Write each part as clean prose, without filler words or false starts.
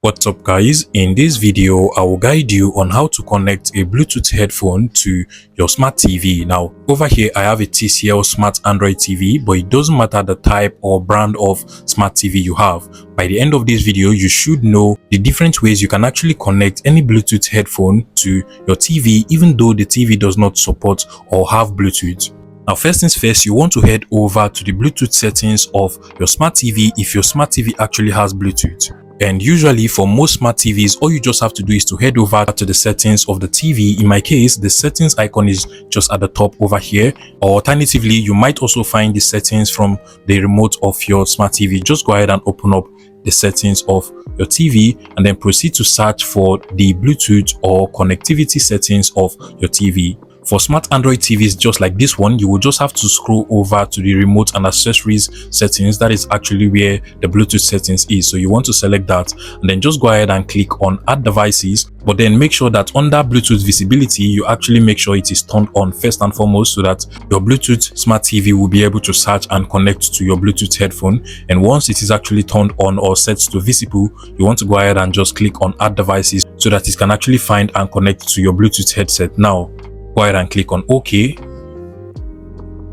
What's up guys, in this video I will guide you on how to connect a Bluetooth headphone to your smart TV. Now over here I have a TCL Smart Android TV, but it doesn't matter the type or brand of smart TV you have. By the end of this video you should know the different ways you can actually connect any Bluetooth headphone to your TV even though the TV does not support or have Bluetooth. Now first things first, you want to head over to the Bluetooth settings of your smart TV if your smart TV actually has Bluetooth. And usually for most smart TVs, all you just have to do is to head over to the settings of the TV. In my case, the settings icon is just at the top over here, or alternatively, you might also find the settings from the remote of your smart TV. Just go ahead and open up the settings of your TV and then proceed to search for the Bluetooth or connectivity settings of your TV. For smart Android TVs just like this one, you will just have to scroll over to the remote and accessories settings. That is actually where the Bluetooth settings is. So you want to select that and then just go ahead and click on add devices, but then make sure that under Bluetooth visibility, you actually make sure it is turned on first and foremost so that your Bluetooth smart TV will be able to search and connect to your Bluetooth headphone. And once it is actually turned on or set to visible, you want to go ahead and just click on add devices so that it can actually find and connect to your Bluetooth headset. Now go ahead and click on OK,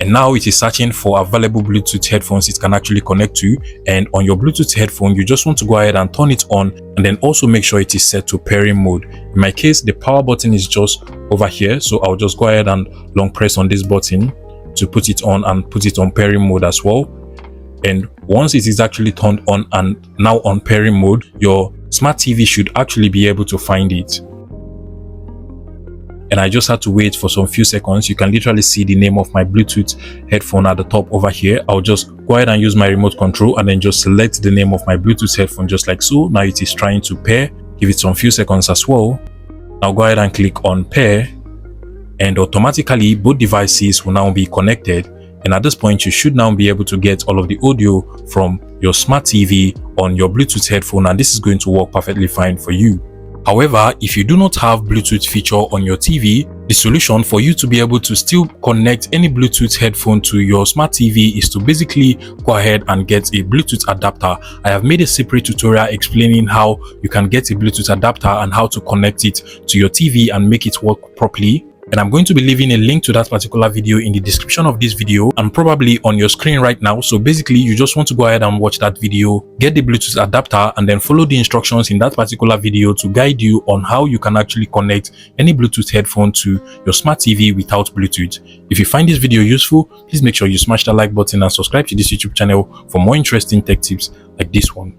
and now it is searching for available Bluetooth headphones it can actually connect to. And on your Bluetooth headphone, you just want to go ahead and turn it on and then also make sure it is set to pairing mode. In my case, the power button is just over here, so I'll just go ahead and long press on this button to put it on and put it on pairing mode as well. And once it is actually turned on and now on pairing mode, your smart TV should actually be able to find it. And I just had to wait for some few seconds. You can literally see the name of my Bluetooth headphone at the top over here. I'll just go ahead and use my remote control and then just select the name of my Bluetooth headphone just like so. Now it is trying to pair. Give it some few seconds as well. Now go ahead and click on pair, and automatically both devices will now be connected. And at this point, you should now be able to get all of the audio from your smart TV on your Bluetooth headphone, and this is going to work perfectly fine for you. However, if you do not have Bluetooth feature on your TV, the solution for you to be able to still connect any Bluetooth headphone to your smart TV is to basically go ahead and get a Bluetooth adapter. I have made a separate tutorial explaining how you can get a Bluetooth adapter and how to connect it to your TV and make it work properly. And I'm going to be leaving a link to that particular video in the description of this video and probably on your screen right now. So basically, you just want to go ahead and watch that video, get the Bluetooth adapter, and then follow the instructions in that particular video to guide you on how you can actually connect any Bluetooth headphone to your smart TV without Bluetooth. If you find this video useful, please make sure you smash that like button and subscribe to this YouTube channel for more interesting tech tips like this one.